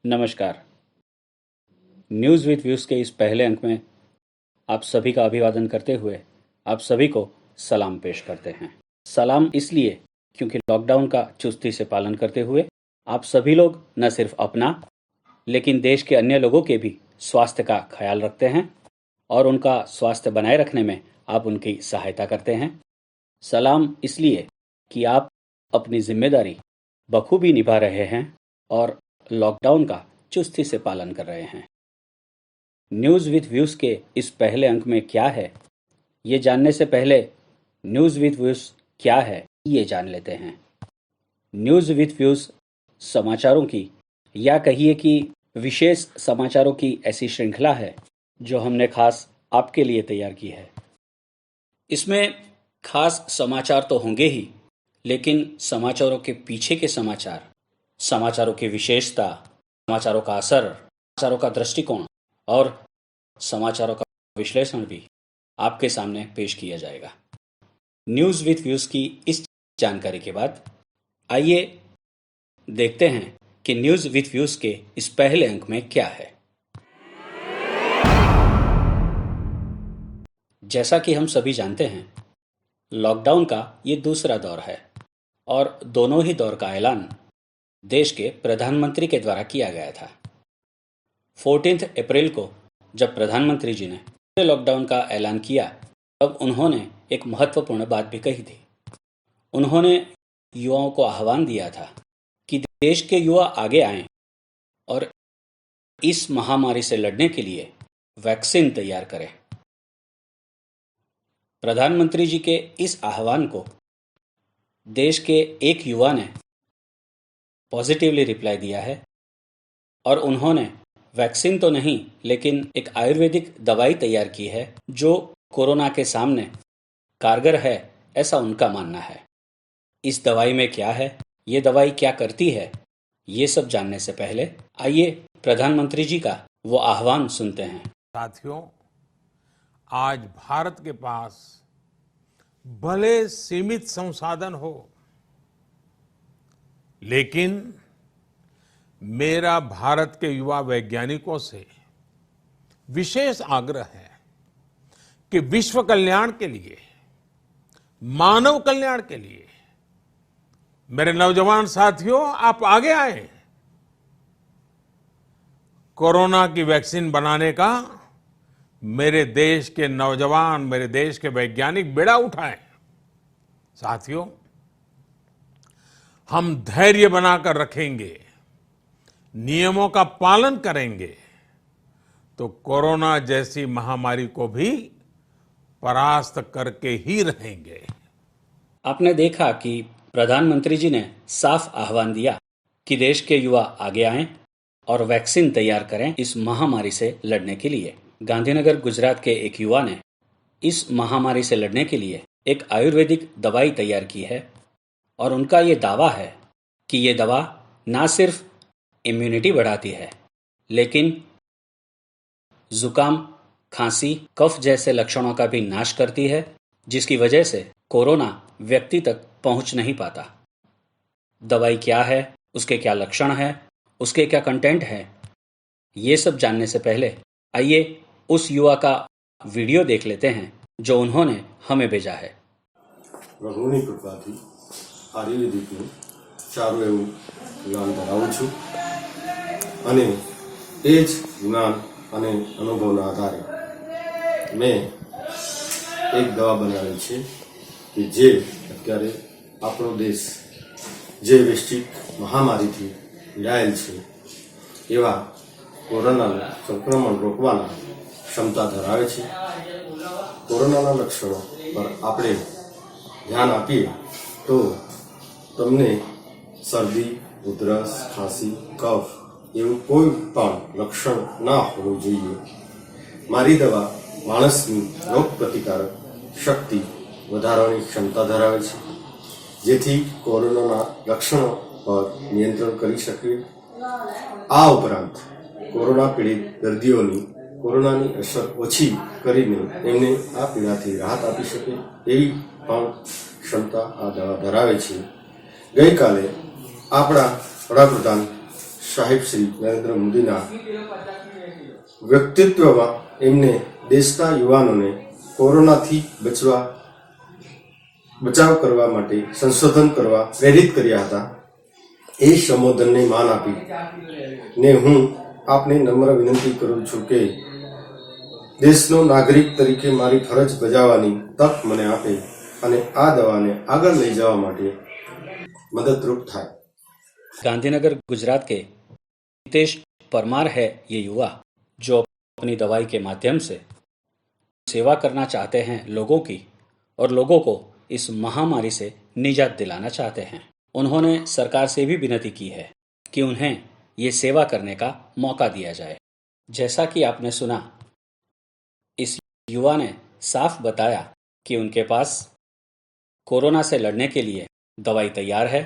नमस्कार। News with views के इस पहले अंक में आप सभी का अभिवादन करते हुए आप सभी को सलाम पेश करते हैं। सलाम इसलिए क्योंकि लॉकडाउन का चुस्ती से पालन करते हुए आप सभी लोग न सिर्फ अपना लेकिन देश के अन्य लोगों के भी स्वास्थ्य का ख्याल रखते हैं और उनका स्वास्थ्य बनाए रखने में आप उनकी सहायता करते हैं। सलाम इसलिए कि आप अपनी जिम्मेदारी बखूबी निभा रहे हैं और लॉकडाउन का चुस्ती से पालन कर रहे हैं। न्यूज़ विद व्यूज़ के इस पहले अंक में क्या है, ये जानने से पहले न्यूज़ विद व्यूज़ क्या है ये जान लेते हैं। न्यूज़ विद व्यूज़ समाचारों की या कहिए कि विशेष समाचारों की ऐसी श्रृंखला है जो हमने खास आपके लिए तैयार की है। इसमें खास समाचार तो होंगे ही, लेकिन समाचारों के पीछे के समाचार, समाचारों की विशेषता, समाचारों का असर, समाचारों का दृष्टिकोण और समाचारों का विश्लेषण भी आपके सामने पेश किया जाएगा। न्यूज़ विद व्यूज़ की इस जानकारी के बाद आइए देखते हैं कि न्यूज़ विद व्यूज़ के इस पहले अंक में क्या है। जैसा कि हम सभी जानते हैं, लॉकडाउन का ये दूसरा दौर है और दोनों ही दौर का ऐलान देश के प्रधानमंत्री के द्वारा किया गया था। 14 अप्रैल को जब प्रधानमंत्री जी ने लॉकडाउन का ऐलान किया, तब उन्होंने एक महत्वपूर्ण बात भी कही थी। उन्होंने युवाओं को आह्वान दिया था कि देश के युवा आगे आएं और इस महामारी से लड़ने के लिए वैक्सीन तैयार करें। प्रधानमंत्री जी के इस आह्वान को देश के एक युवा ने पॉजिटिवली रिप्लाई दिया है और उन्होंने वैक्सीन तो नहीं लेकिन एक आयुर्वेदिक दवाई तैयार की है जो कोरोना के सामने कारगर है, ऐसा उनका मानना है। इस दवाई में क्या है, ये दवाई क्या करती है, ये सब जानने से पहले आइए प्रधानमंत्री जी का वो आह्वान सुनते हैं। साथियों, आज भारत के पास भले सीमित संसाधन हो, लेकिन मेरा भारत के युवा वैज्ञानिकों से विशेष आग्रह है कि विश्व कल्याण के लिए, मानव कल्याण के लिए मेरे नौजवान साथियों, आप आगे आए। कोरोना की वैक्सीन बनाने का मेरे देश के नौजवान, मेरे देश के वैज्ञानिक बेड़ा उठाएं। साथियों, हम धैर्य बनाकर रखेंगे, नियमों का पालन करेंगे तो कोरोना जैसी महामारी को भी परास्त करके ही रहेंगे। आपने देखा कि प्रधानमंत्री जी ने साफ आह्वान दिया कि देश के युवा आगे आएं और वैक्सीन तैयार करें इस महामारी से लड़ने के लिए। गांधीनगर गुजरात के एक युवा ने इस महामारी से लड़ने के लिए एक आयुर्वेदिक दवाई तैयार की है और उनका ये दावा है कि ये दवा ना सिर्फ इम्यूनिटी बढ़ाती है लेकिन जुकाम, खांसी, कफ जैसे लक्षणों का भी नाश करती है, जिसकी वजह से कोरोना व्यक्ति तक पहुंच नहीं पाता। दवाई क्या है, उसके क्या लक्षण हैं, उसके क्या कंटेंट है, ये सब जानने से पहले आइए उस युवा का वीडियो देख लेते हैं जो उन्होंने हमें भेजा है। પ્રભુની કૃપાથી આયુર્વેદિકનું સારું એવું જ્ઞાન ધરાવું છું અને એ જ જ્ઞાન અને અનુભવના આધારે મેં એક દવા બનાવી છે કે જે અત્યારે આપણો દેશ જે વૈશ્વિક મહામારીથી પીડાયેલ છે એવા કોરોનાનું સંક્રમણ રોકવાના ક્ષમતા ધરાવે છે। કોરોનાના લક્ષણો પર આપણે ધ્યાન આપીએ તો તમને શરદી, ઉધરસ, ખાંસી, કફ એવું કોઈ પણ લક્ષણ ના હોવું જોઈએ। મારી દવા માણસની રોગપ્રતિકારક શક્તિ વધારવાની ક્ષમતા ધરાવે છે, જેથી કોરોનાના લક્ષણો પર નિયંત્રણ કરી શકીએ। આ ઉપરાંત કોરોના પીડિત દર્દીઓની કોરોનાની અસર ઓછી કરીને એમને આ પીડાથી રાહત આપી શકે એવી પણ ક્ષમતા આ દવા ધરાવે છે। ગઈકાલે આપણા વડાપ્રધાન સાહેબ શ્રી નરેન્દ્ર મોદીના વ્યક્તિત્વમાં એમને દેશના યુવાનોને કોરોનાથી બચાવ કરવા માટે સંશોધન કરવા પ્રેરિત કર્યા હતા. એ સંબોધનને માન આપી ને હું આપને નમ્ર વિનંતી કરું છું કે દેશનો નાગરિક તરીકે મારી ફરજ બજાવવાની તક મને આપે અને આ દવાને આગળ લઈ જવા માટે मददरूप था. गांधीनगर गुजरात के हितेश परमार है ये युवा जो अपनी दवाई के माध्यम से सेवा करना चाहते हैं लोगों की और लोगों को इस महामारी से निजात दिलाना चाहते हैं. उन्होंने सरकार से भी विनती की है कि उन्हें ये सेवा करने का मौका दिया जाए. जैसा कि आपने सुना, इस युवा ने साफ बताया कि उनके पास कोरोना से लड़ने के लिए दवाई तैयार है.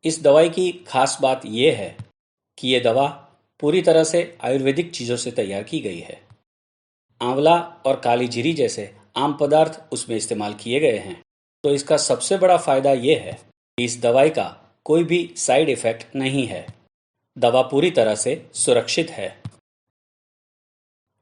इस दवाई की खास बात यह है कि ये दवा पूरी तरह से आयुर्वेदिक चीज़ों से तैयार की गई है. आंवला और काली जीरी जैसे आम पदार्थ उसमें इस्तेमाल किए गए हैं. तो इसका सबसे बड़ा फायदा ये है कि इस दवाई का कोई भी साइड इफेक्ट नहीं है. दवा पूरी तरह से सुरक्षित है.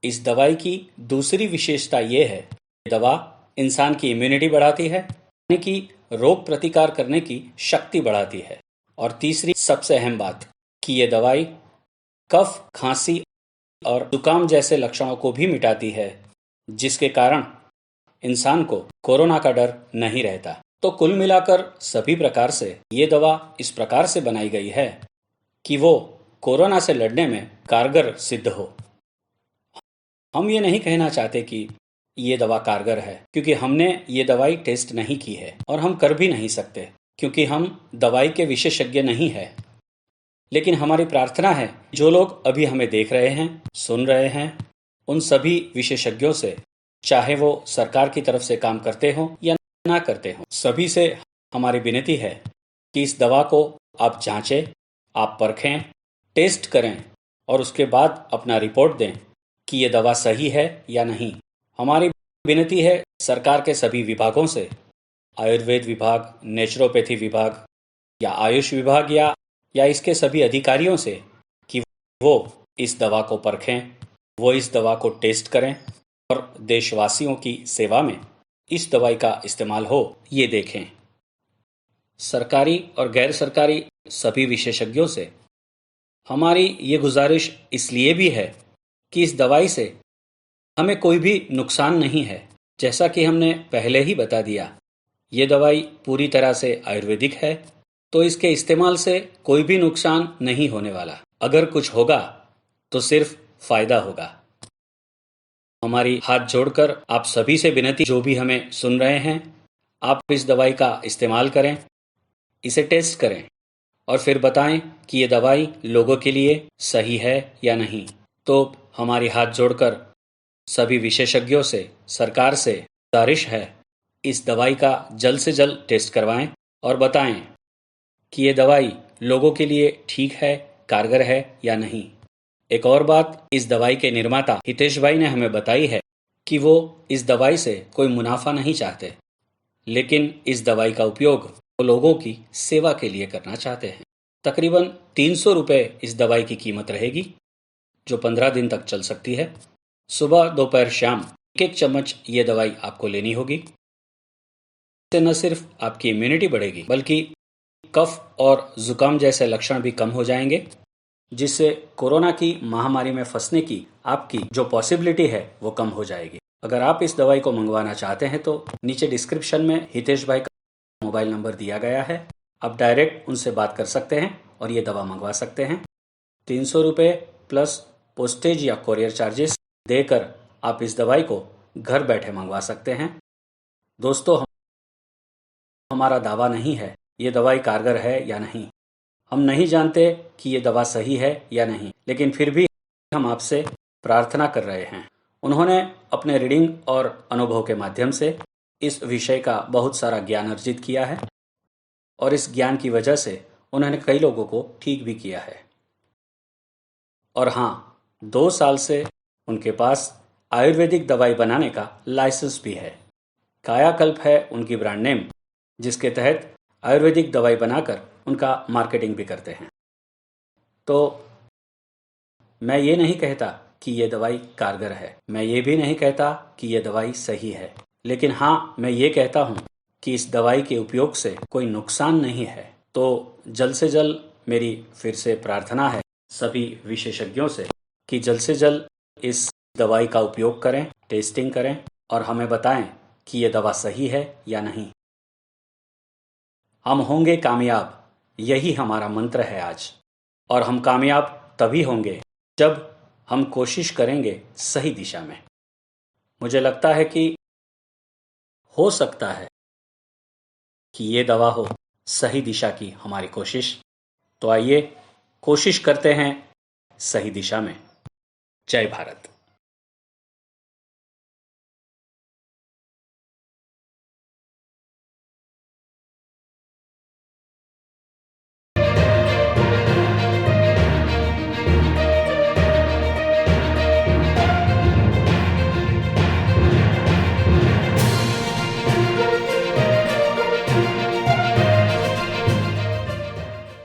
इस दवाई की दूसरी विशेषता ये है कि दवा इंसान की इम्यूनिटी बढ़ाती है, यानी कि रोग प्रतिकार करने की शक्ति बढ़ाती है. और तीसरी सबसे अहम बात कि ये दवाई कफ, खांसी और जुकाम जैसे लक्षणों को भी मिटाती है, जिसके कारण इंसान को कोरोना का डर नहीं रहता. तो कुल मिलाकर सभी प्रकार से ये दवा इस प्रकार से बनाई गई है कि वो कोरोना से लड़ने में कारगर सिद्ध हो. हम ये नहीं कहना चाहते कि ये दवा कारगर है, क्योंकि हमने ये दवाई टेस्ट नहीं की है और हम कर भी नहीं सकते, क्योंकि हम दवाई के विशेषज्ञ नहीं है. लेकिन हमारी प्रार्थना है जो लोग अभी हमें देख रहे हैं, सुन रहे हैं, उन सभी विशेषज्ञों से, चाहे वो सरकार की तरफ से काम करते हों या ना करते हों, सभी से हमारी विनती है कि इस दवा को आप जांचें, आप परखें, टेस्ट करें और उसके बाद अपना रिपोर्ट दें कि ये दवा सही है या नहीं. हमारी विनती है सरकार के सभी विभागों से, आयुर्वेद विभाग, नेचुरोपैथी विभाग या आयुष विभाग या इसके सभी अधिकारियों से कि वो इस दवा को परखें, वो इस दवा को टेस्ट करें और देशवासियों की सेवा में इस दवाई का इस्तेमाल हो ये देखें. सरकारी और गैर सरकारी सभी विशेषज्ञों से हमारी ये गुजारिश इसलिए भी है कि इस दवाई से हमें कोई भी नुकसान नहीं है. जैसा कि हमने पहले ही बता दिया, ये दवाई पूरी तरह से आयुर्वेदिक है, तो इसके इस्तेमाल से कोई भी नुकसान नहीं होने वाला. अगर कुछ होगा तो सिर्फ फायदा होगा. हमारी हाथ जोड़कर आप सभी से विनती, जो भी हमें सुन रहे हैं, आप इस दवाई का इस्तेमाल करें, इसे टेस्ट करें और फिर बताएं कि ये दवाई लोगों के लिए सही है या नहीं. तो हमारी हाथ जोड़कर सभी विशेषज्ञों से, सरकार से गुजारिश है, इस दवाई का जल्द से जल्द टेस्ट करवाएं और बताएं कि ये दवाई लोगों के लिए ठीक है, कारगर है या नहीं. एक और बात, इस दवाई के निर्माता हितेश भाई ने हमें बताई है कि वो इस दवाई से कोई मुनाफा नहीं चाहते, लेकिन इस दवाई का उपयोग वो लोगों की सेवा के लिए करना चाहते हैं. तकरीबन 300 रुपये इस दवाई की कीमत रहेगी, जो 15 दिन तक चल सकती है. सुबह, दोपहर, शाम एक चम्मच ये दवाई आपको लेनी होगी. इससे न सिर्फ आपकी इम्यूनिटी बढ़ेगी, बल्कि कफ और जुकाम जैसे लक्षण भी कम हो जाएंगे, जिससे कोरोना की महामारी में फंसने की आपकी जो पॉसिबिलिटी है वो कम हो जाएगी. अगर आप इस दवाई को मंगवाना चाहते हैं तो नीचे डिस्क्रिप्शन में हितेश भाई का मोबाइल नंबर दिया गया है. आप डायरेक्ट उनसे बात कर सकते हैं और ये दवा मंगवा सकते हैं. 300 रुपये प्लस पोस्टेज या कोरियर चार्जेस देकर आप इस दवाई को घर बैठे मंगवा सकते हैं. दोस्तों, हमारा दावा नहीं है ये दवाई कारगर है या नहीं. हम नहीं जानते कि ये दवा सही है या नहीं, लेकिन फिर भी हम आपसे प्रार्थना कर रहे हैं. उन्होंने अपने रीडिंग और अनुभव के माध्यम से इस विषय का बहुत सारा ज्ञान अर्जित किया है और इस ज्ञान की वजह से उन्होंने कई लोगों को ठीक भी किया है. और हाँ, 2 साल से उनके पास आयुर्वेदिक दवाई बनाने का लाइसेंस भी है. कायाकल्प है उनकी ब्रांड नेम, जिसके तहत आयुर्वेदिक दवाई बनाकर उनका मार्केटिंग भी करते हैं. तो मैं ये नहीं कहता कि ये दवाई कारगर है, मैं ये भी नहीं कहता कि ये दवाई सही है, लेकिन हाँ, मैं ये कहता हूँ कि इस दवाई के उपयोग से कोई नुकसान नहीं है। तो जल्द से जल्द मेरी फिर से प्रार्थना है सभी विशेषज्ञों से कि जल्द से जल्द इस दवाई का उपयोग करें, टेस्टिंग करें और हमें बताएं कि ये दवा सही है या नहीं। हम होंगे कामयाब, यही हमारा मंत्र है आज। और हम कामयाब तभी होंगे जब हम कोशिश करेंगे सही दिशा में। मुझे लगता है कि हो सकता है कि ये दवा हो सही दिशा की हमारी कोशिश। तो आइए कोशिश करते हैं सही दिशा में। जय भारत।